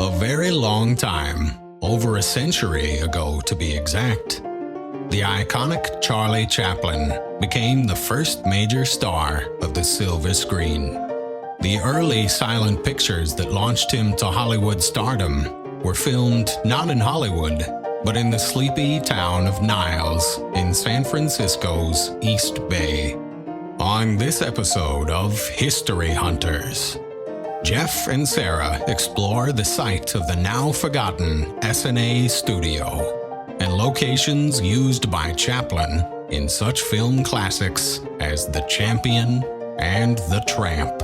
A very long time, over a century ago to be exact, the iconic Charlie Chaplin became the first major star of the silver screen. The early silent pictures that launched him to Hollywood stardom were filmed not in Hollywood, but in the sleepy town of Niles in San Francisco's East Bay. On this episode of History Hunters, Jeff and Sarah explore the site of the now-forgotten S&A Studio and locations used by Chaplin in such film classics as The Champion and The Tramp.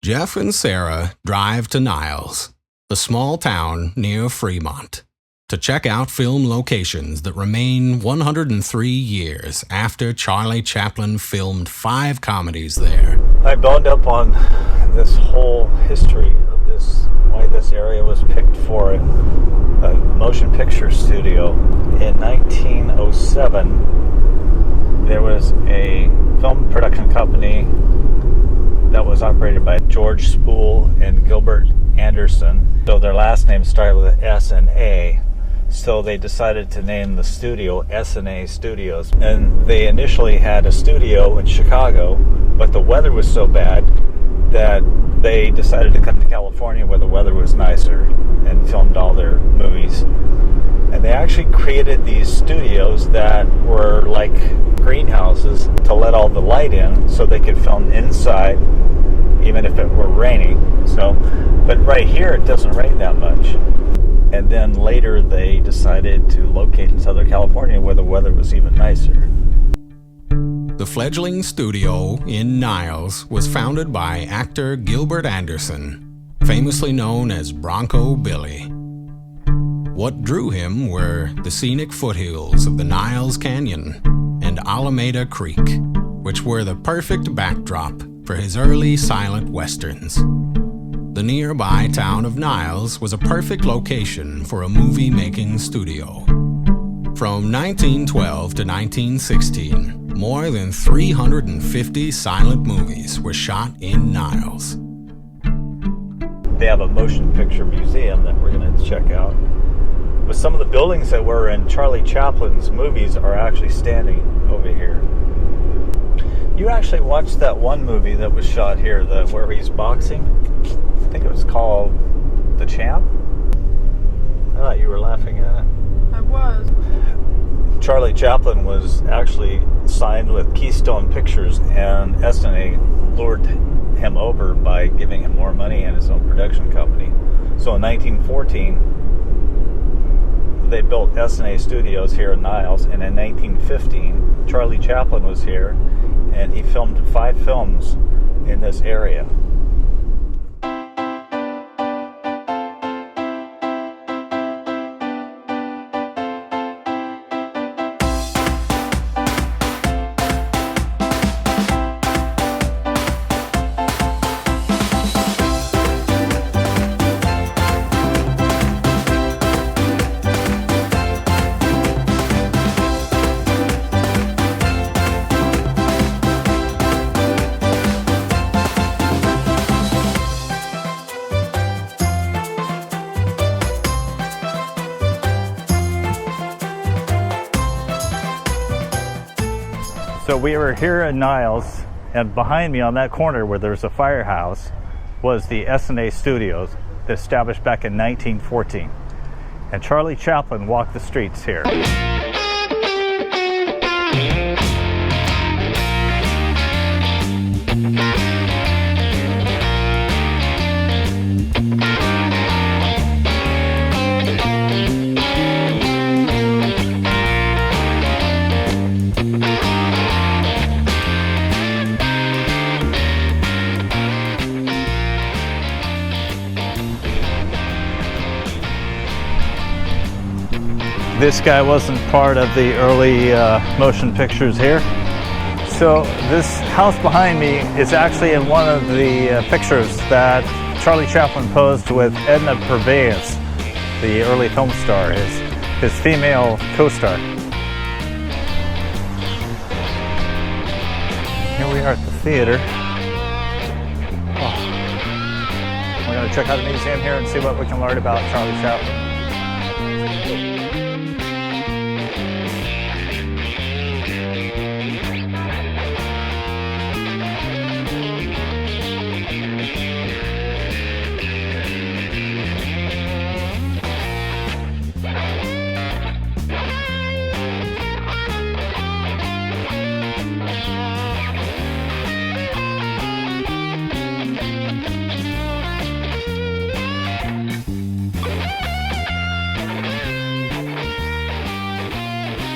Jeff and Sarah drive to Niles, a small town near Fremont, to check out film locations that remain 103 years after Charlie Chaplin filmed 5 comedies there. I boned up on this whole history of this, why this area was picked for a motion picture studio. In 1907, there was a film production company that was operated by George Spool and Gilbert Anderson. So their last name started with S and A. So they decided to name the studio S&A Studios. And they initially had a studio in Chicago, but the weather was so bad that they decided to come to California where the weather was nicer and filmed all their movies. And they actually created these studios that were like greenhouses to let all the light in so they could film inside even if it were raining. But right here it doesn't rain that much. And then later they decided to locate in Southern California where the weather was even nicer. The Fledgling Studio in Niles was founded by actor Gilbert Anderson, famously known as Bronco Billy. What drew him were the scenic foothills of the Niles Canyon and Alameda Creek, which were the perfect backdrop for his early silent westerns. The nearby town of Niles was a perfect location for a movie-making studio. From 1912 to 1916, more than 350 silent movies were shot in Niles. They have a motion picture museum that we're going to check out. But some of the buildings that were in Charlie Chaplin's movies are actually standing over here. You actually watched that one movie that was shot here, where he's boxing? I think it was called The Champ? I thought you were laughing at it. I was. Charlie Chaplin was actually signed with Keystone Pictures, and S&A lured him over by giving him more money and his own production company. So in 1914, they built S&A Studios here in Niles, and in 1915, Charlie Chaplin was here, and he filmed 5 films in this area. So we were here in Niles, and behind me on that corner where there's a firehouse was the S&A Studios that established back in 1914. And Charlie Chaplin walked the streets here. This guy wasn't part of the early motion pictures here. So this house behind me is actually in one of the pictures that Charlie Chaplin posed with Edna Purves, the early film star, his female co-star. Here we are at the theater. Oh. We're going to check out the museum here and see what we can learn about Charlie Chaplin.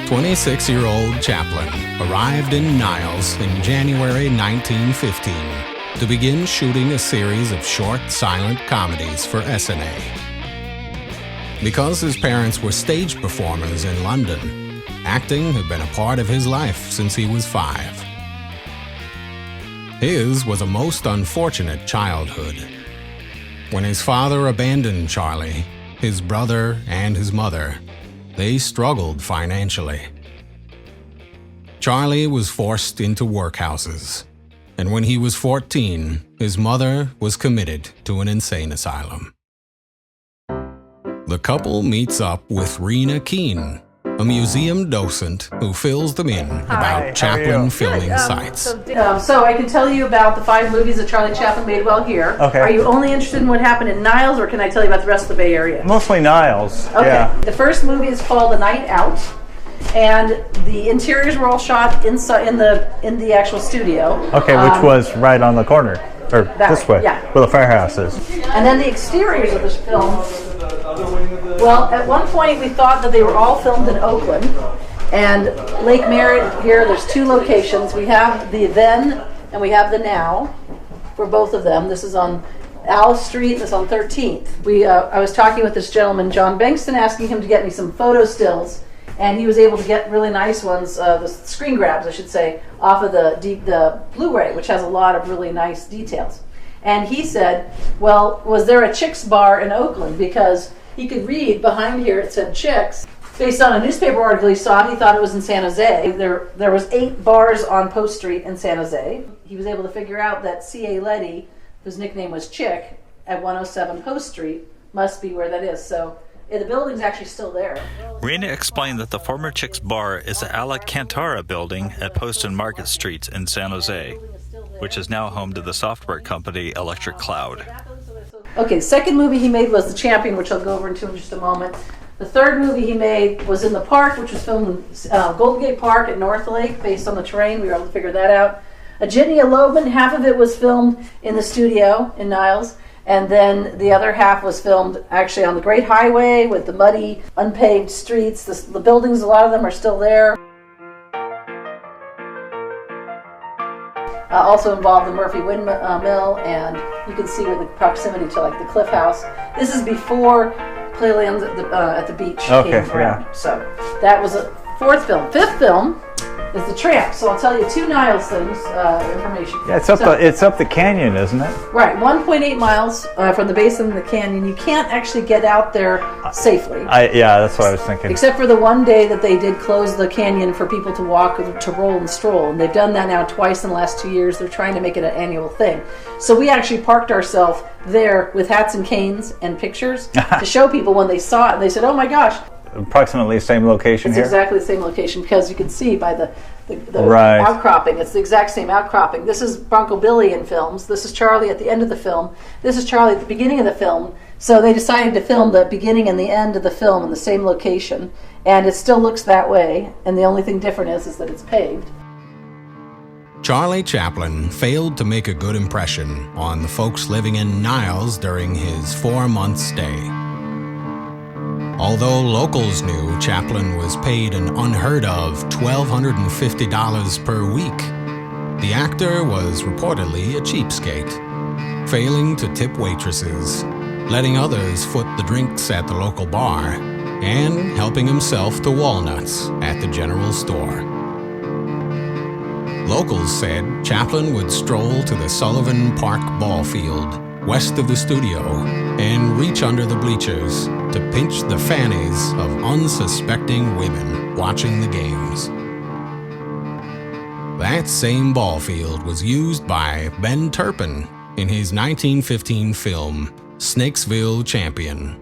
26-year-old Chaplin arrived in Niles in January 1915 to begin shooting a series of short, silent comedies for SNA. Because his parents were stage performers in London, acting had been a part of his life since he was 5. His was a most unfortunate childhood. When his father abandoned Charlie, his brother and his mother, they struggled financially. Charlie was forced into workhouses, and when he was 14, his mother was committed to an insane asylum. The couple meets up with Rena Keene, a museum docent who fills them in about Chaplin filming sites. So I can tell you about the 5 movies that Charlie Chaplin made while here. Okay. Are you only interested in what happened in Niles, or can I tell you about the rest of the Bay Area? Mostly Niles. Okay. Yeah. The first movie is called The Night Out, and the interiors were all shot inside in the actual studio. Okay, which was right on the corner, or this way, yeah, where the firehouse is. And then the exteriors of this film. Well, at one point we thought that they were all filmed in Oakland, and Lake Merritt here, there's 2 locations. We have the then and we have the now for both of them. This is on Alice Street, this on 13th. I was talking with this gentleman, John Bankston, asking him to get me some photo stills, and he was able to get really nice ones, the screen grabs, I should say, off of the Blu-ray, which has a lot of really nice details. And he said, well, was there a Chicks bar in Oakland? Because he could read behind here, it said Chicks. Based on a newspaper article he saw, he thought it was in San Jose. There was 8 bars on Post Street in San Jose. He was able to figure out that C.A. Letty, whose nickname was Chick, at 107 Post Street, must be where that is. So the building's actually still there. Rena explained that the former Chicks Bar is the Alcantara building at Post and Market Streets in San Jose, which is now home to the software company Electric Cloud. Okay, the second movie he made was The Champion, which I'll go over into in just a moment. The third movie he made was In the Park, which was filmed in Golden Gate Park at North Lake, based on the terrain. We were able to figure that out. A Jitney Elopement, half of it was filmed in the studio in Niles, and then the other half was filmed actually on the Great Highway with the muddy, unpaved streets. The buildings, a lot of them are still there. Also involved the Murphy Windmill, and you can see where the proximity to like the Cliff House. This is before Playland at the beach came around. Yeah. So that was a 4th film. 5th film is The Tramp. So I'll tell you 2 Niles things, information. Yeah, it's up the canyon, isn't it? Right, 1.8 miles from the base of the canyon. You can't actually get out there safely. Yeah, that's what I was thinking. Except for the one day that they did close the canyon for people to walk, to roll and stroll. And they've done that now twice in the last 2 years. They're trying to make it an annual thing. So we actually parked ourselves there with hats and canes and pictures to show people when they saw it. They said, oh my gosh. Approximately same location It's here? exactly the same location, because you can see by the Right. outcropping. It's the exact same outcropping. This is Bronco Billy in films. This is Charlie at the end of the film. This is Charlie at the beginning of the film. So they decided to film the beginning and the end of the film in the same location, and it still looks that way, and the only thing different is that it's paved. Charlie Chaplin failed to make a good impression on the folks living in Niles during his 4-month stay. Although locals knew Chaplin was paid an unheard of $1,250 per week, the actor was reportedly a cheapskate, failing to tip waitresses, letting others foot the drinks at the local bar, and helping himself to walnuts at the general store. Locals said Chaplin would stroll to the Sullivan Park ball field west of the studio and reach under the bleachers to pinch the fannies of unsuspecting women watching the games. That same ball field was used by Ben Turpin in his 1915 film Snakesville Champion.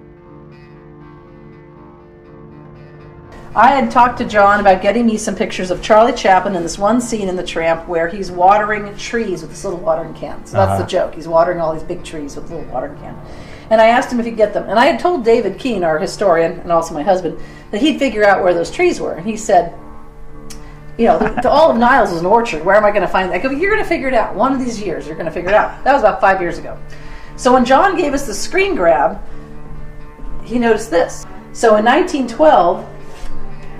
I had talked to John about getting me some pictures of Charlie Chaplin in this one scene in The Tramp where he's watering trees with this little watering can. So that's the joke. He's watering all these big trees with a little watering can. And I asked him if he'd get them. And I had told David Keene, our historian, and also my husband, that he'd figure out where those trees were. And he said, you know, to all of Niles was an orchard. Where am I going to find that? I go, you're going to figure it out. One of these years, you're going to figure it out. That was about 5 years ago. So when John gave us the screen grab, he noticed this. So in 1912,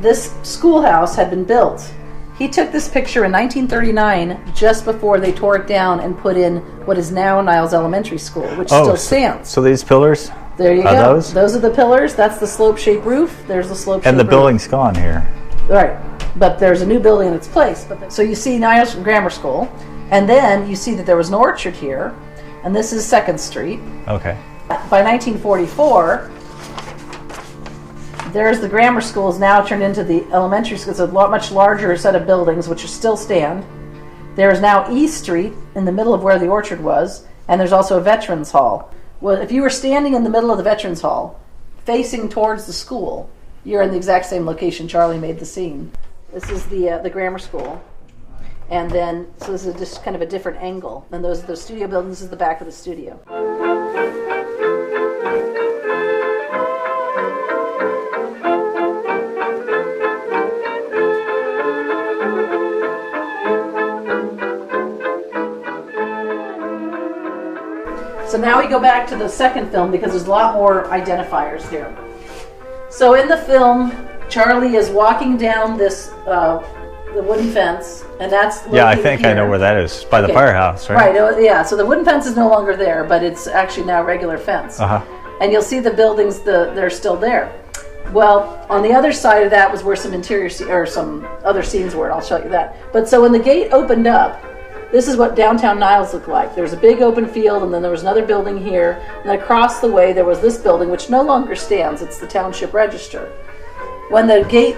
this schoolhouse had been built. He took this picture in 1939, just before they tore it down and put in what is now Niles Elementary School, which still stands. So these pillars? There you go. Those are the pillars. That's the slope-shaped roof. There's the slope-shaped roof. And the building's gone here. Right. But there's a new building in its place. So you see Niles Grammar School, and then you see that there was an orchard here, and this is 2nd Street. Okay. By 1944, there's the grammar school is now turned into the elementary school. It's a much larger set of buildings, which still stand. There is now East Street in the middle of where the orchard was, and there's also a Veterans Hall. Well, if you were standing in the middle of the Veterans Hall, facing towards the school, you're in the exact same location Charlie made the scene. This is the grammar school. And then, so this is just kind of a different angle. And those are the studio buildings. This is the back of the studio. So now we go back to the second film because there's a lot more identifiers here. So in the film, Charlie is walking down this the wooden fence, and that's I think here. I know where that is, by the firehouse, right? Right, yeah. So the wooden fence is no longer there, but it's actually now regular fence. And you'll see the buildings, they're still there. Well, on the other side of that was where some interior or some other scenes were, and I'll show you that. But so when the gate opened up, this is what downtown Niles looked like. There was a big open field, and then there was another building here, and then across the way there was this building, which no longer stands. It's the Township Register. When the gate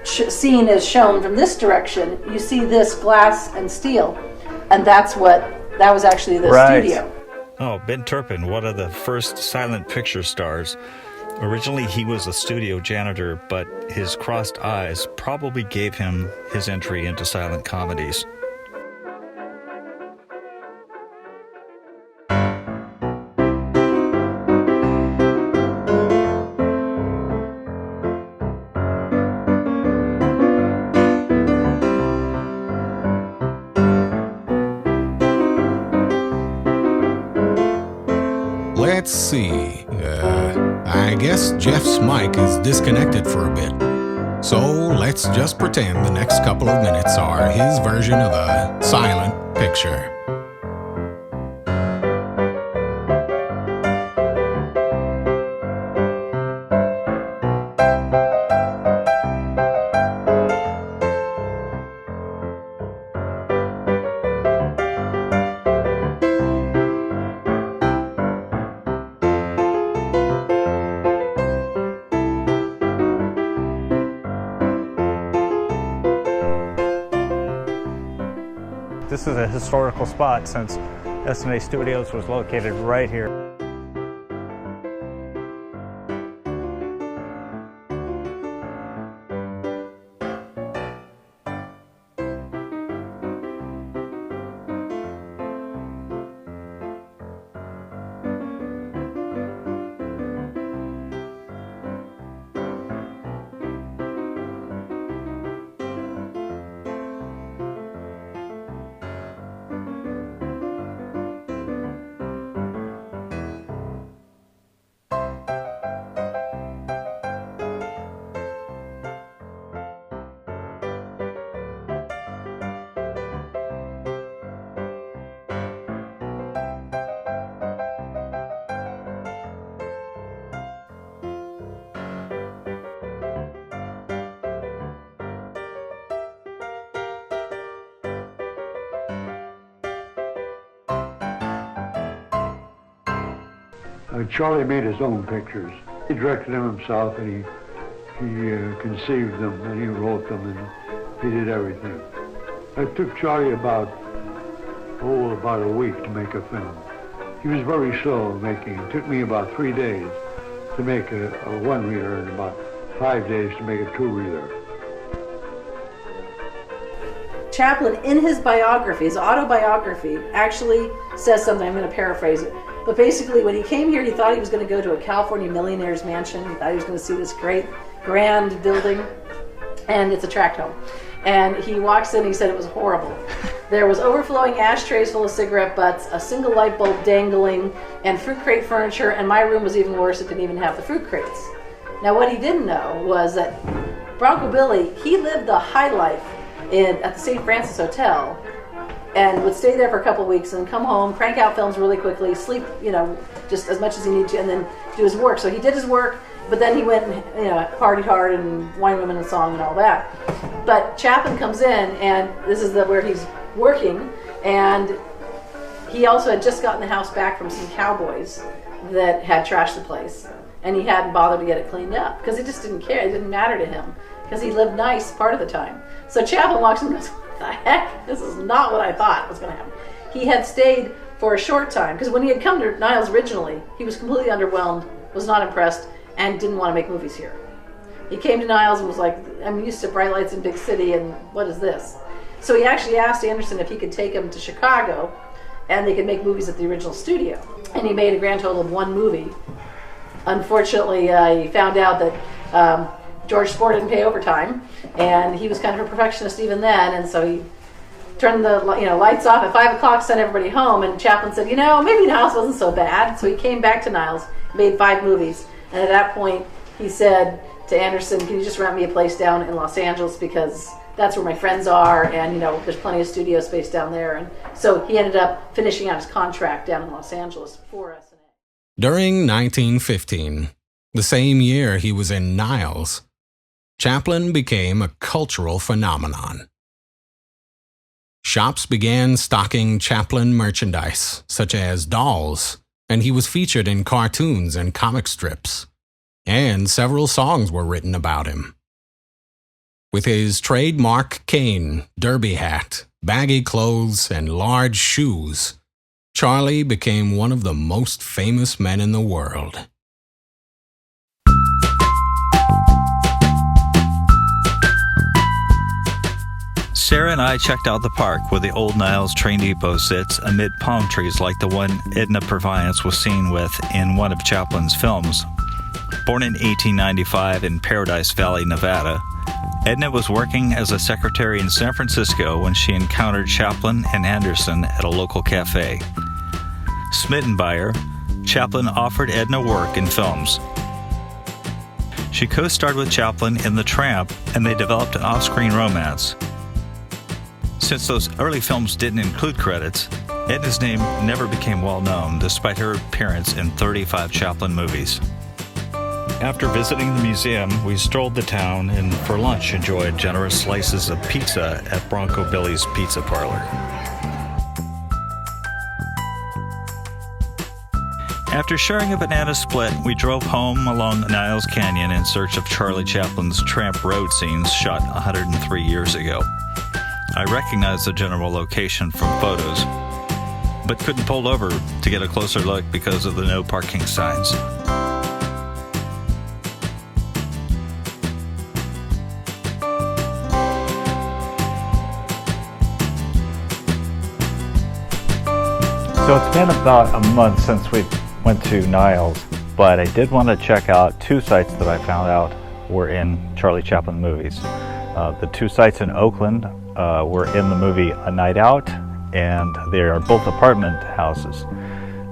scene is shown from this direction, you see this glass and steel, and that was actually the studio. Oh, Ben Turpin, one of the first silent picture stars. Originally, he was a studio janitor, but his crossed eyes probably gave him his entry into silent comedies. Let's see. I guess Jeff's mic is disconnected for a bit. So let's just pretend the next couple of minutes are his version of a silent picture. This is a historical spot since S&A Studios was located right here. Charlie made his own pictures. He directed them himself, and he conceived them, and he wrote them, and he did everything. It took Charlie about a week to make a film. He was very slow in making. It took me about 3 days to make a one-reeler and about 5 days to make a two-reeler. Chaplin, in his biography, his autobiography, actually says something, I'm going to paraphrase it, but basically when he came here, he thought he was going to go to a California millionaire's mansion. He thought he was going to see this great, grand building, and it's a tract home. And he walks in, he said it was horrible. There was overflowing ashtrays full of cigarette butts, a single light bulb dangling, and fruit crate furniture, and my room was even worse, it didn't even have the fruit crates. Now what he didn't know was that Bronco Billy, he lived the high life at the St. Francis Hotel, and would stay there for a couple of weeks and come home, crank out films really quickly, sleep, just as much as he needed to, and then do his work. So he did his work, but then he went and, partied hard and wine, women, and song and all that. But Chaplin comes in, and this is where he's working, and he also had just gotten the house back from some cowboys that had trashed the place, and he hadn't bothered to get it cleaned up because he just didn't care. It didn't matter to him because he lived nice part of the time. So Chaplin walks in and goes, "What the heck? This is not what I thought was going to happen." He had stayed for a short time because when he had come to Niles originally, he was completely underwhelmed, was not impressed, and didn't want to make movies here. He came to Niles and was like, "I'm used to bright lights in big city, and what is this?" So he actually asked Anderson if he could take him to Chicago and they could make movies at the original studio. And he made a grand total of one movie. Unfortunately, he found out that George Spore didn't pay overtime, and he was kind of a perfectionist even then, and so he turned the lights off at 5 o'clock, sent everybody home, and Chaplin said, maybe Niles wasn't so bad. So he came back to Niles, made 5 movies, and at that point he said to Anderson, "Can you just rent me a place down in Los Angeles, because that's where my friends are, and there's plenty of studio space down there." And so he ended up finishing out his contract down in Los Angeles for us. During 1915, the same year he was in Niles, Chaplin became a cultural phenomenon. Shops began stocking Chaplin merchandise, such as dolls, and he was featured in cartoons and comic strips, and several songs were written about him. With his trademark cane, derby hat, baggy clothes, and large shoes, Charlie became one of the most famous men in the world. Sarah and I checked out the park where the old Niles train depot sits amid palm trees like the one Edna Purviance was seen with in one of Chaplin's films. Born in 1895 in Paradise Valley, Nevada, Edna was working as a secretary in San Francisco when she encountered Chaplin and Anderson at a local cafe. Smitten by her, Chaplin offered Edna work in films. She co-starred with Chaplin in The Tramp, and they developed an off-screen romance. Since those early films didn't include credits, Edna's name never became well known despite her appearance in 35 Chaplin movies. After visiting the museum, we strolled the town and for lunch enjoyed generous slices of pizza at Bronco Billy's Pizza Parlor. After sharing a banana split, we drove home along Niles Canyon in search of Charlie Chaplin's Tramp Road scenes shot 103 years ago. I recognized the general location from photos, but couldn't pull over to get a closer look because of the no parking signs. So it's been about a month since we went to Niles, but I did want to check out 2 sites that I found out were in Charlie Chaplin movies. The 2 sites in Oakland were in the movie A Night Out, and they are both apartment houses.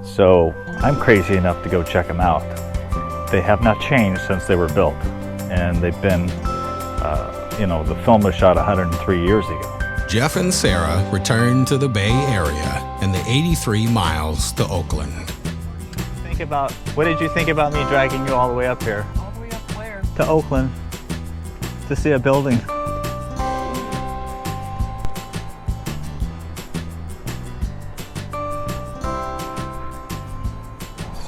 So I'm crazy enough to go check them out. They have not changed since they were built, and they've been, the film was shot 103 years ago. Jeff and Sarah returned to the Bay Area and the 83 miles to Oakland. What did you think about me dragging you all the way up here? All the way up where? To Oakland, to see a building.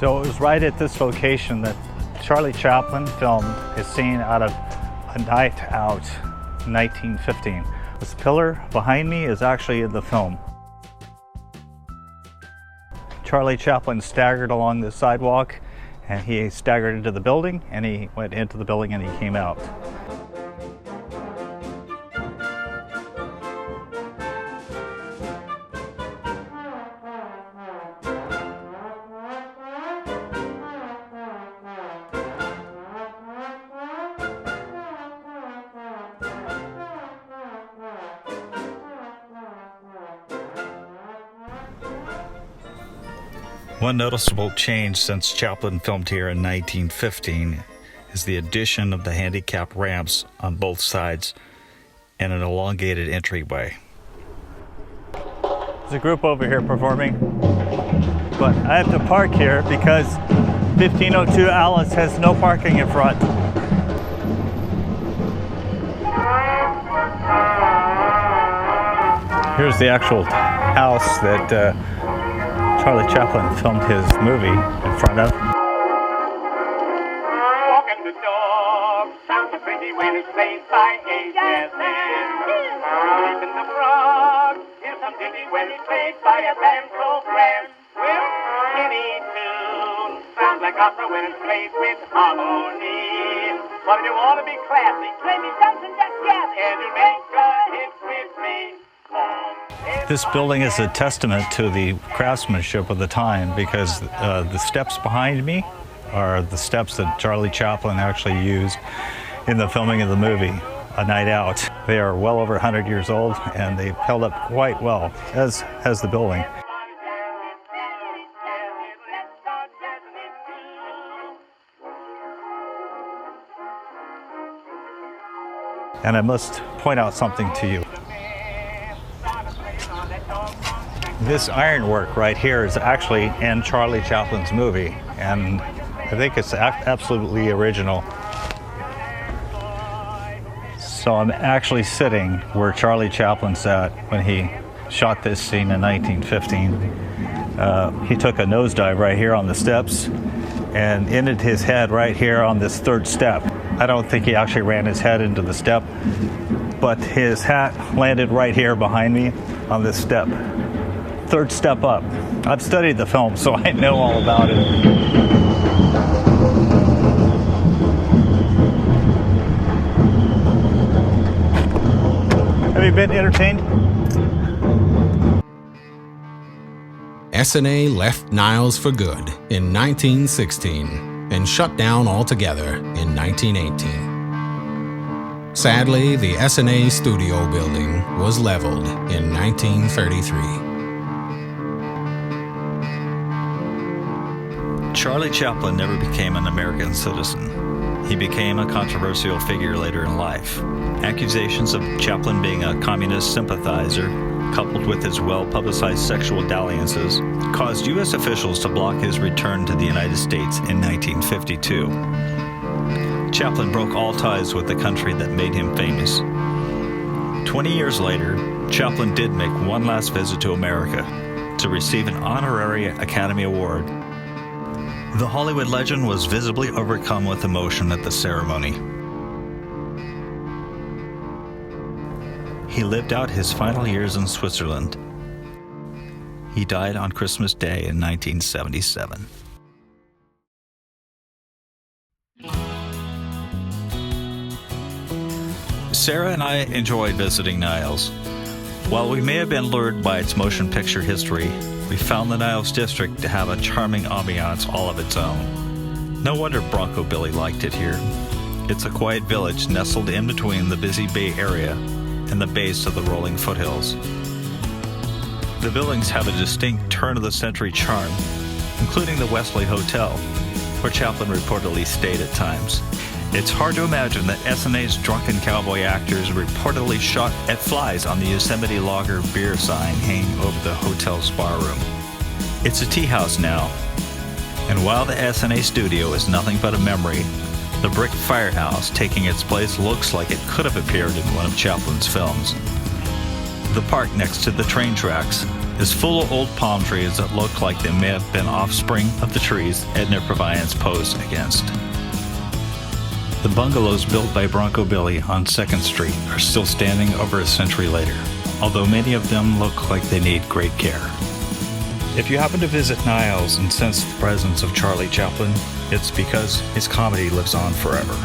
So it was right at this location that Charlie Chaplin filmed his scene out of A Night Out, 1915. This pillar behind me is actually in the film. Charlie Chaplin staggered along the sidewalk, and he staggered into the building, and he went into the building and he came out. One noticeable change since Chaplin filmed here in 1915 is the addition of the handicap ramps on both sides and an elongated entryway. There's a group over here performing, but I have to park here because 1502 Alice has no parking in front. Here's the actual house that Charlie Chaplin filmed his movie in front of. Walking the dog sounds so pretty when it's played by a jazz band. Sleeping the frog is some ditty when it's played by a band so grand. Well, any tune sounds like opera when it's played with harmony. But if you want to be classy, play me something that's jazzy, and you'll make a hit with me. This building is a testament to the craftsmanship of the time because the steps behind me are the steps that Charlie Chaplin actually used in the filming of the movie, A Night Out. They are well over 100 years old and they've held up quite well, as has the building. And I must point out something to you. This ironwork right here is actually in Charlie Chaplin's movie, and I think it's absolutely original. So I'm actually sitting where Charlie Chaplin sat when he shot this scene in 1915. He took a nosedive right here on the steps and ended his head right here on this third step. I don't think he actually ran his head into the step, but his hat landed right here behind me on this step. Third step up. I've studied the film, so I know all about it. Have you been entertained? S&A left Niles for good in 1916 and shut down altogether in 1918. Sadly, the S&A studio building was leveled in 1933. Charlie Chaplin never became an American citizen. He became a controversial figure later in life. Accusations of Chaplin being a communist sympathizer, coupled with his well-publicized sexual dalliances, caused U.S. officials to block his return to the United States in 1952. Chaplin broke all ties with the country that made him famous. 20 years later, Chaplin did make one last visit to America to receive an honorary Academy Award. The Hollywood legend was visibly overcome with emotion at the ceremony. He lived out his final years in Switzerland. He died on Christmas Day in 1977. Sarah and I enjoyed visiting Niles. While we may have been lured by its motion picture history, we found the Niles district to have a charming ambiance all of its own. No wonder Bronco Billy liked it here. It's a quiet village nestled in between the busy Bay Area and the base of the rolling foothills. The buildings have a distinct turn-of-the-century charm, including the Wesley Hotel, where Chaplin reportedly stayed at times. It's hard to imagine that S&A's drunken cowboy actors reportedly shot at flies on the Yosemite Lager beer sign hanging over the hotel's bar room. It's a tea house now, and while the S&A studio is nothing but a memory, the brick firehouse taking its place looks like it could have appeared in one of Chaplin's films. The park next to the train tracks is full of old palm trees that look like they may have been offspring of the trees Edna Purviance posed against. The bungalows built by Bronco Billy on 2nd Street are still standing over a century later, although many of them look like they need great care. If you happen to visit Niles and sense the presence of Charlie Chaplin, it's because his comedy lives on forever.